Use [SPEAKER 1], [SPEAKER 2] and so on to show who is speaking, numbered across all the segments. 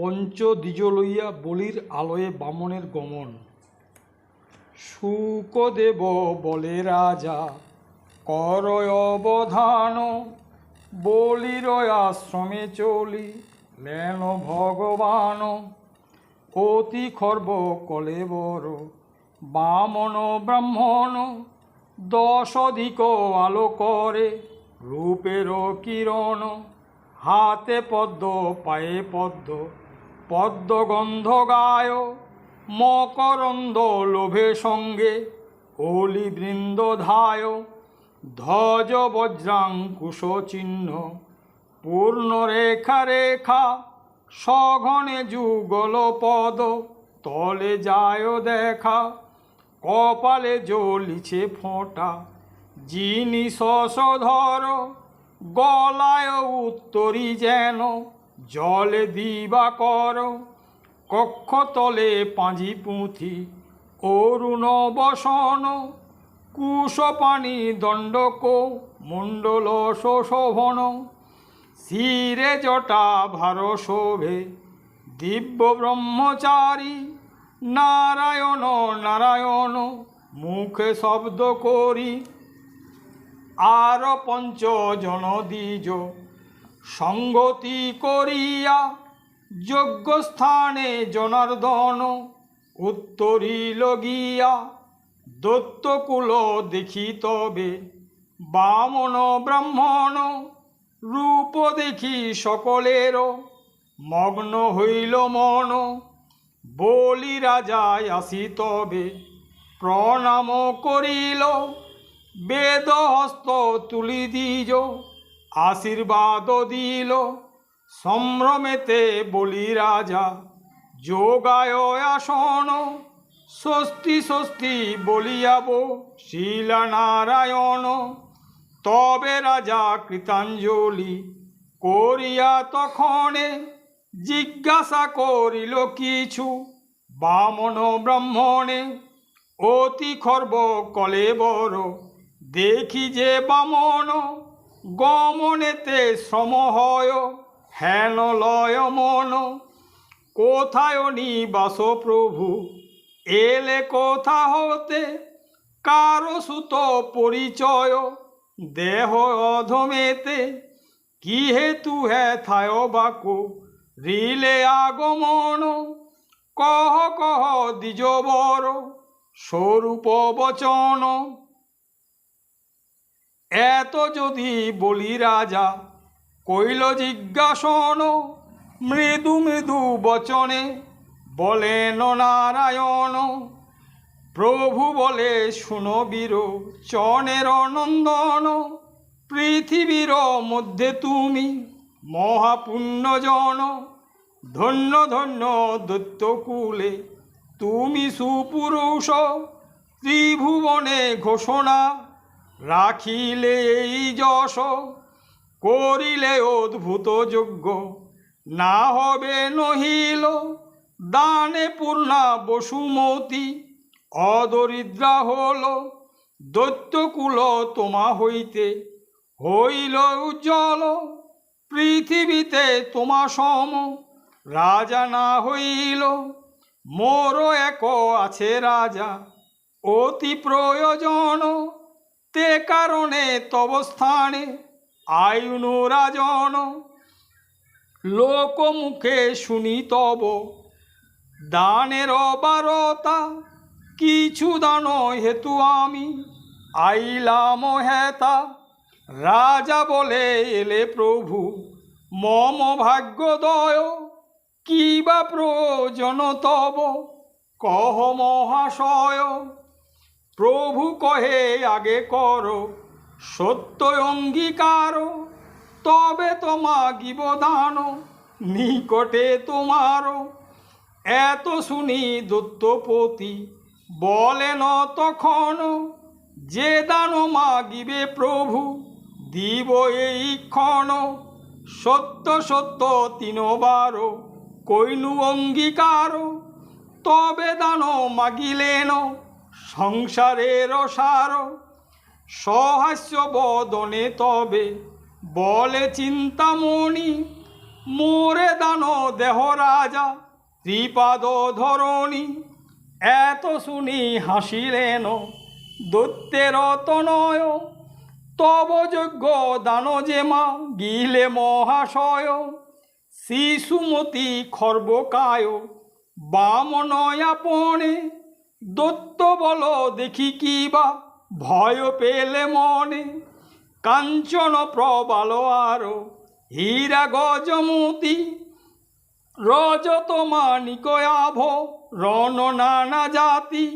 [SPEAKER 1] পঞ্চদ্বিজ লইয়া বলির আলয়ে বামনের গমন। শুকদেব বলে রাজা করয় অবধান, বলির আশ্রমে চলি লেন ভগবান। অতি খর্ব কলেবর বামন ব্রাহ্মণ, দশধিক আলো করে রূপের কিরণ। হাতে পদ্ম পায়ে পদ্ম পদ্মগন্ধ গায়, মকরন্দ লোভে সঙ্গে অলি বৃন্দ ধায়। ধ্বজ বজ্রাঙ্কুশ চিহ্ন পূর্ণ রেখা রেখা, সঘনে যুগল পদ তলে যায় দেখা। কপালে জ্বলিছে ফোঁটা যিনি শশধর, গলায় উত্তরী যেন জলে দিবাকর। কক্ষতলে পাঁজি পুঁথি অরুণ বসন, কুশপাণি দণ্ডক মণ্ডল শোভন। শিরে জটা ভার শোভে দিব্য ব্রহ্মচারী, নারায়ণ নারায়ণ মুখে শব্দ করি। আর পঞ্চজন দ্বিজ সঙ্গতি করিয়া, যজ্ঞস্থানে জনার্দন উত্তরিল গিয়া। দৈত্যকুল দেখি তবে বামন ব্রাহ্মণ, রূপ দেখি সকলের মগ্ন হইল মন। বলি রাজায় আসি তবে প্রণাম করিল, বেদ হস্ত তুলি দ্বিজ আশীর্বাদ দিল। সম্ভ্রমেতে বলি রাজা যোগায় আসন, স্বস্তি স্বস্তি বলিয়াব শিলা নারায়ণ। তবে রাজা কৃতাঞ্জলি করিয়া তখনে, জিজ্ঞাসা করিল কিছু বামন ব্রাহ্মণে। অতি খর্ব কলেবর দেখি যে বামন, গমনেতে শ্রম হয় হেন লয় মন। কোথায় নিবাস প্রভু এলে কোথা হতে, কারো সুত পরিচয় দেহ অধমেতে। কি হেতু হেথায় বাকো রিলে আগমন, কহ কহ দ্বিজবর স্বরূপ বচন। এত যদি বলি রাজা কইল জিজ্ঞাসন, মৃদু মৃদু বচনে বলেন নারায়ণ। প্রভু বলে শুনো বীর চনের নন্দন, পৃথিবীর মধ্যে তুমি মহাপুণ্যজন। ধন্য ধন্য দৈত্যকুলে তুমি সুপুরুষ, ত্রিভুবনে ঘোষণা রাখিলে এই যশ। করিলে অদ্ভুত যজ্ঞ না হবে নহিল, দানে পূর্ণা বসুমতী অদরিদ্রা হল। দৈত্যকুল তোমা হইতে হইল উজ্জ্বল, পৃথিবীতে তোমা সম রাজা না হইল। মোর এক আছে রাজা অতি প্রয়োজন, তে কারণে তব স্থানে আয়ুনু রাজন। লোকমুখে শুনি তব দানের বারতা, কিছু দান হেতু আমি আইলাম হেতা। রাজা বলে এলে প্রভু মম ভাগ্যোদয়, কি বা প্রয়োজন তব কহ মহাশয়। প্রভু কহে আগে কর সত্য অঙ্গীকার, তবে তোমা গিব দান নিকটে তোমার। এত শুনি দৈত্যপতি বলেন তখন, যে দান মাগিবে প্রভু দিব এই ক্ষণ। সত্য সত্য তিনবার কইনু অঙ্গীকার, তবে দান মাগিলেন সংসারের সার। সহাস্য বদনে তবে বলে চিন্তামণি, মোরে দান দেহ রাজা ত্রিপাদ ধরণী। এত শুনি হাসিলেন দৈত্যের তনয়। তব যজ্ঞ দান যে মা গিলে মহাশয়। শিশুমতি খর্বকায় বামনয় আপনে। দৈত্য বল দেখি কিবা ভয় পেলে মনে। কাঞ্চন প্রবাল আর হীরা গজমতি। রজত মানিক আভ রণ নানা জাতি।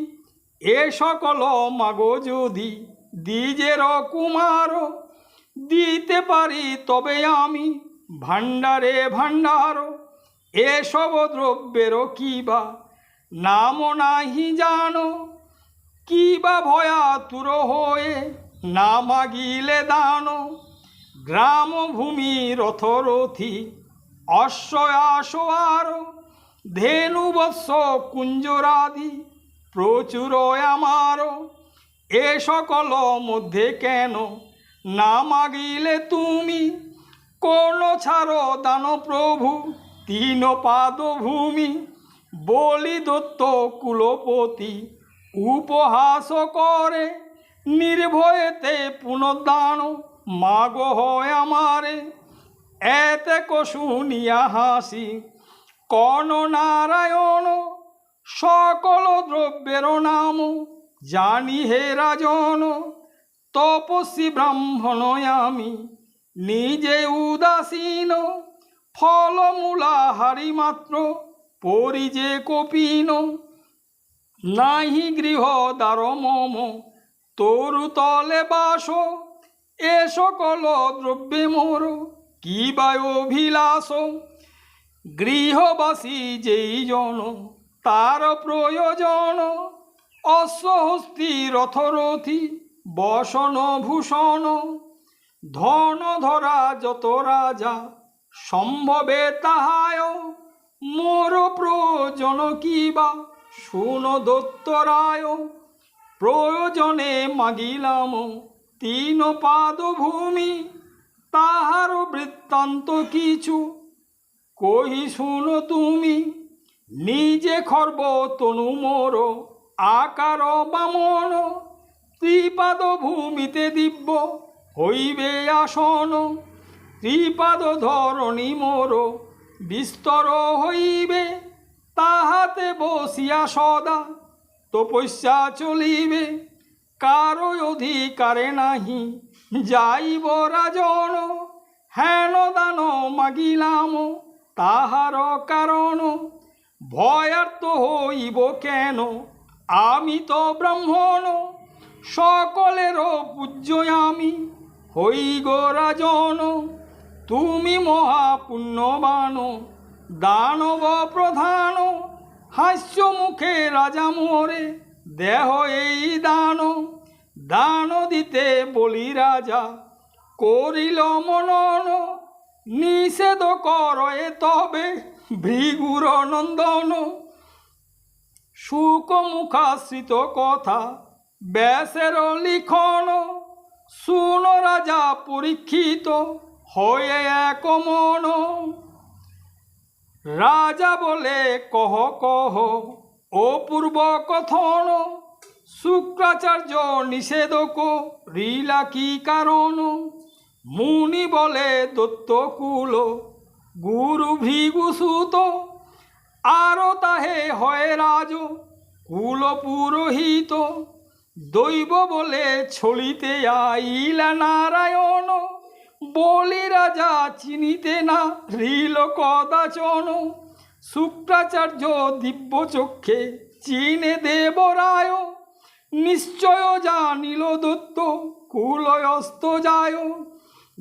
[SPEAKER 1] এ সকল মাগো যদি দ্বিজের কুমার। দিতে পারি তবে আমি ভাণ্ডারে ভাণ্ডার। এসব দ্রব্যের কিবা নাম নাহি জানো। কিবা ভয়াতুর হয়ে না মাগিলে দান। গ্রাম ভূমি রথরথি অশ্ব আসোয়ার। ধেনু বৎস কুঞ্জরাদি প্রচুর আমার। এ সকল মধ্যে কেন না মাগিলে তুমি। কোন ছাড়ো দান প্রভু তিন পাদ ভূমি। বলি দত্ত কুলপতি উপহাস করে। নির্ভয়েতে পুনর্দান মাগ হয় আমারে। এতে শুনিয়া হাসি কর্ণ নারায়ণ। সকল দ্রব্যের নাম জানি হে রাজন। তপস্বী ব্রাহ্মণ আমি নিজে উদাসীন। ফলমূলা হারি মাত্র পরি যে কপিন। নাহি গৃহ দ্বার মম তরু তলে বাস। এ সকল দ্রব্যে মোর কিবা অভিলাষ। গৃহবাসী যেই জন তার প্রয়োজন। অশ্বহস্তি রথরথি বসন ভূষণ। ধন ধরা যত রাজা সম্ভবে তাহায়। মোর প্রয়োজন কিবা শুন দত্তরায়। প্রয়োজনে মাগিলাম তিন পাদ ভূমি। তাহার বৃত্তান্ত কিছু কহি শুনো তুমি। নিজে খর্ব তনু মোর আকার বামন। ত্রিপাদ ভূমিতে দিব্য হইবে আসন। ত্রিপাদ ধরণী মোর বিস্তর হইবে। তাহাতে বসিয়া সদা তপস্যা চলিবে। কারো অধিকারে নাহি যাইব রাজন। হেন দান মাগিলাম তাহার কারণ। ভয়ার্থ হইব কেন আমি তো ব্রাহ্মণ। সকলের পূজ্য আমি হই গো রাজন। তুমি মহাপুণ্যবান দানব প্রধান। হাস্য মুখে রাজা মোরে দেহ এই দান। দান দিতে বলি রাজা করিল মনন। নিষেধ করে তবে ভৃগুর নন্দন। শুকমুখাশ্রিত কথা ব্যাসের লিখন। শুন রাজা পরীক্ষিত হয়ে এক মন। রাজা বলে কহ কহ অপূর্ব কথন। শুক্রাচার্য নিষেধ করিলা কি কারণ। মুনি বলে দত্তকুল গুরু ভৃগুসুত। আরো তাহে হয় রাজ কুল পুরোহিত। দৈব বলে ছলিতে আইলা নারায়ণ। বলি রাজা চিনিতে না হৃল কদাচন। শুক্রাচার্য দিব্য চক্ষে চিনে দেবরায়। নিশ্চয় জানিল দত্ত কুলয়স্ত যায়।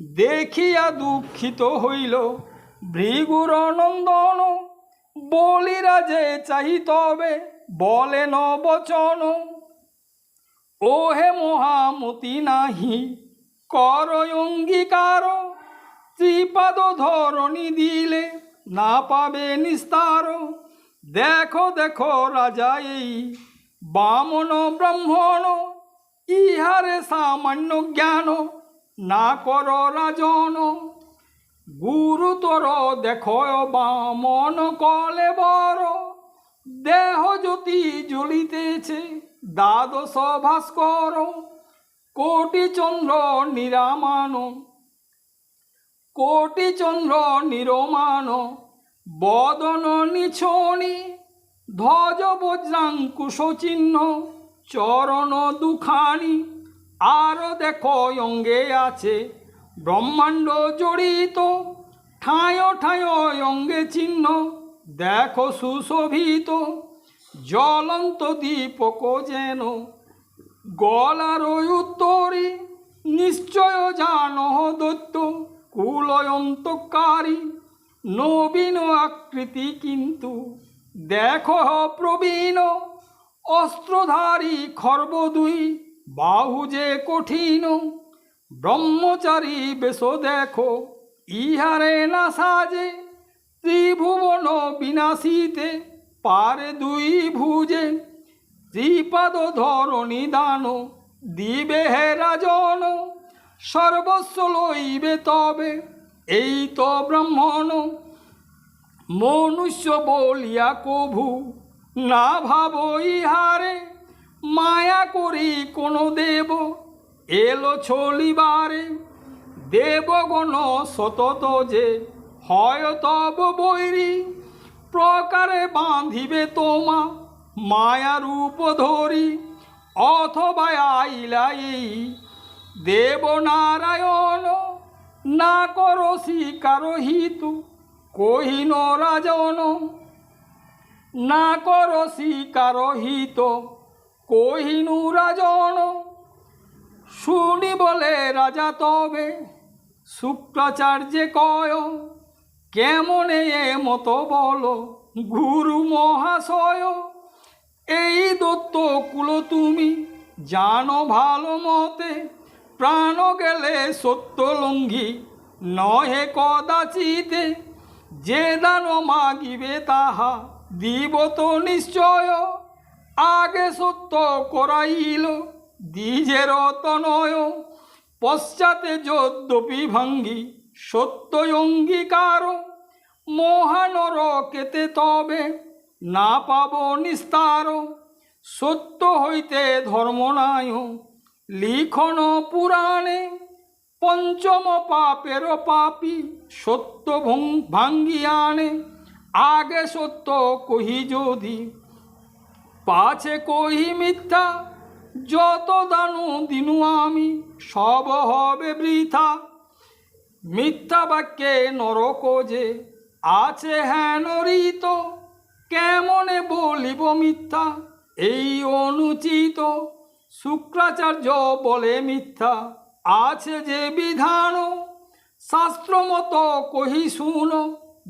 [SPEAKER 1] দেখিয়া দুঃখিত হইল ভৃগুর নন্দন। বলি রাজে চাহি তবে বলেন বচন। ও হে মহামতি নাহি কর অঙ্গীকার। ত্রিপাদ ধরণী দিলে না পাবে নিস্তার। দেখো দেখো রাজা এই বামন ব্রাহ্মণ। ইহারে সামান্য জ্ঞান না কর রাজন। গুরুতর দেখো বামন কলে বড়, দেহ জ্যোতি জ্বলিতেছে দ্বাদশ ভাস্কর, কোটি চন্দ্র নিরামান, কোটি চন্দ্র নিরমান, বদন নিছনি, ধ্বজ বজ্রাঙ্কুশ চিহ্ন, চরণ দুখানি। আরো দেখো অঙ্গে আছে ব্রহ্মাণ্ড জড়িত, ঠাঁয় ঠাঁয় অঙ্গে চিহ্ন দেখো সুশোভিত, জ্বলন্ত দীপক যেন গলার উত্তরে, নিশ্চয় জানো দৈত্য কুলয়ন্তকারী, নবীন আকৃতি কিন্তু দেখো প্রবীণ, অস্ত্রধারী খর্ব দুই বাহু যে কঠিন, ব্রহ্মচারী বেশ দেখো ইহারে না সাজে, ত্রিভুবন বিনাশিতে পারে দুই ভুজে, ত্রিপাদ ধরণী দান দিবে হে রাজন, সর্বস্ব লইবে তবে এই তো ব্রাহ্মণ, মনুষ্য বলিয়া কভু না ভাব ইহারে, মায়া করি কোন দেব এলো ছলিবারে, দেবগণ সতত যে হয় তব বৈরী, প্রকারে বাঁধিবে তোমা মায়া রূপ ধরি, অথবা আইলা এই দেবনারায়ণ, না করো স্বীকার হিতু কহিন রাজন, না করো স্বীকার হিত কহিনু রাজন। শুনি বলে রাজা তবে শুক্রাচার্যে কয়, কেমনে এ মতো বলো গুরু মহাশয়, এই দত্ত কুল তুমি জানো ভালো মতে, প্রাণ গেলে সত্য লঙ্ঘি নহে কদাচিতে, যে দান মাগিবে তাহা দিব তো নিশ্চয়, আগে সত্য করাইল দ্বিজের তনয়, পশ্চাতে যদ্যপি ভাঙ্গি সত্য অঙ্গীকার, মহানর কেতে তবে না পাব নিস্তার, সত্য হইতে ধর্মনায় লিখন পুরাণে, পঞ্চম পাপের পাপী সত্য ভাঙ্গিয়ানে, আগে সত্য কহি যদি পাছে কহি মিথ্যা, যত দানু দিনু আমি সব হবে বৃথা, মিথ্যা বাক্যে নরক যে আছে হেন রীত, কেমনে বলিব মিথ্যা এই অনুচিত, শুক্রাচার্য বলে মিথ্যা আছে যে বিধান, শাস্ত্রমত কহি শুন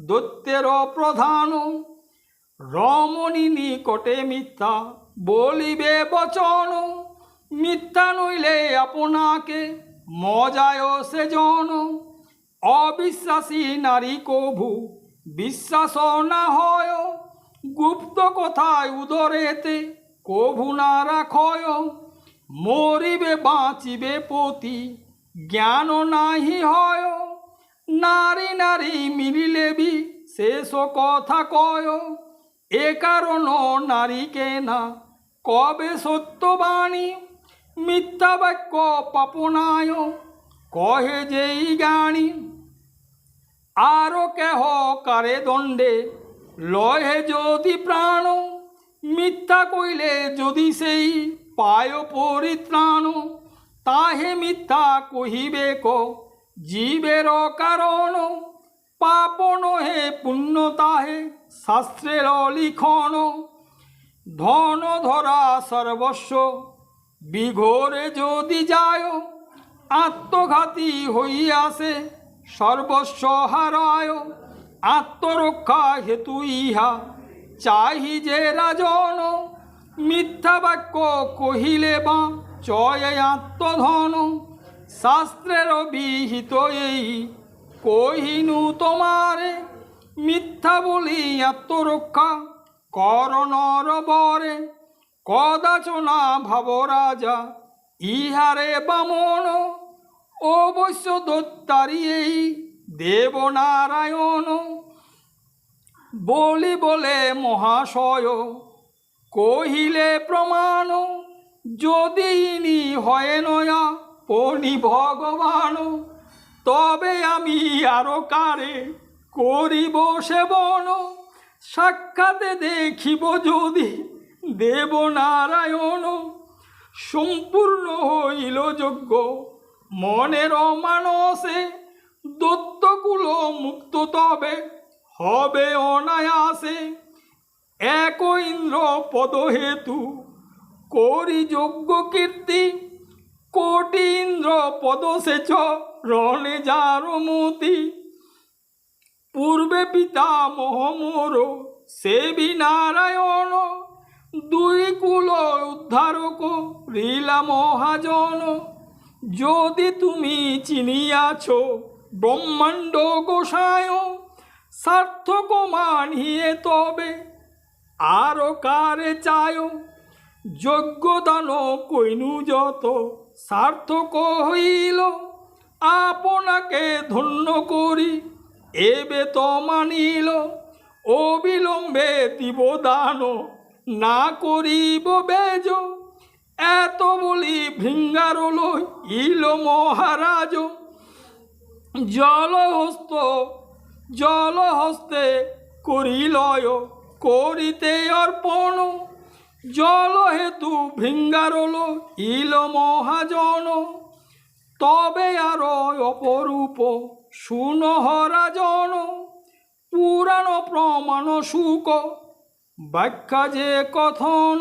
[SPEAKER 1] দৈত্যের প্রধান, রমণী নিকটে মিথ্যা বলিবে বচন, মিথ্যা নইলে আপনাকে মজায় সেজন, অবিশ্বাসী নারী কভু বিশ্বাস না হয়, গুপ্ত কথায় উদরেতে কভু না রাখয়, মরিবে বাঁচিবে পতি জ্ঞান নাহি হয়, নারী নারী মিলিলে বি শেষ কথা কয়, এ কারণ নারীকে না কবে সত্যবাণী, মিথ্যা বাক্য পাপনায় কহে যেই জ্ঞানী, আরো কেহ কারে দণ্ডে লহে যদি প্রাণ, মিথ্যা কইলে যদি সেই পায় পরিত্রাণ, তাহে মিথ্যা কহিবে ক জীবের কারণ, পাপ নহে পুণ্য তাহে শাস্ত্রের লিখন, ধন ধরা সর্বস্ব বিঘোরে যদি যায়, আত্মঘাতী হইয়াছে সর্বস্ব হারায়, আত্মরক্ষা হেতু ইহা চাহি যে রাজন, মিথ্যা বাক্য কহিলে বা চয় আত্মধন, শাস্ত্রের বিহিত এই কহিনু তোমারে, মিথ্যা বলি আত্মরক্ষা কর নর বরে, কদাচনা ভাব রাজা ইহারে বামন, অবশ্য দত্তারি এই দেবনারায়ণ। বলি বলে মহাশয় কহিলে প্রমাণ, যদি ইনি হয় নয়া পণি ভগবান, তবে আমি আরো কারে করিব সেবন। সাক্ষাতে দেখিব যদি দেবনারায়ণ, সম্পূর্ণ হইল যজ্ঞ মনের মানসে। দত্তকুল মুক্ত তবে হবে অনায়াসে, এক ইন্দ্র পদ হেতু করি যজ্ঞ কীর্তি। কোটি ইন্দ্র পদ সেচ রণে যার মতি, পূর্বে পিতামহ মোর সেবী নারায়ণ। দুই কুল উদ্ধারক লীলা মহাজন, যদি তুমি চিনিয়াছ ব্রহ্মাণ্ড গোসায়। সার্থক মানিয়ে তবে আরো কারে চায়, যজ্ঞদান কইনু যত সার্থক হইল। আপনাকে ধন্য করি এবে তো মানিল, অবিলম্বে দিব দান না করিব বেজ। এত বলি ভৃঙ্গার লইল মহারাজ, জলহস্তে করিলয় করিতে অর্পণ। জল হেতু ভৃঙ্গার লইল মহাজন, তবে আর অপরূপ শুনহ রাজন। পুরাণ প্রমাণ সুখ ব্যাখ্যা যে কথন।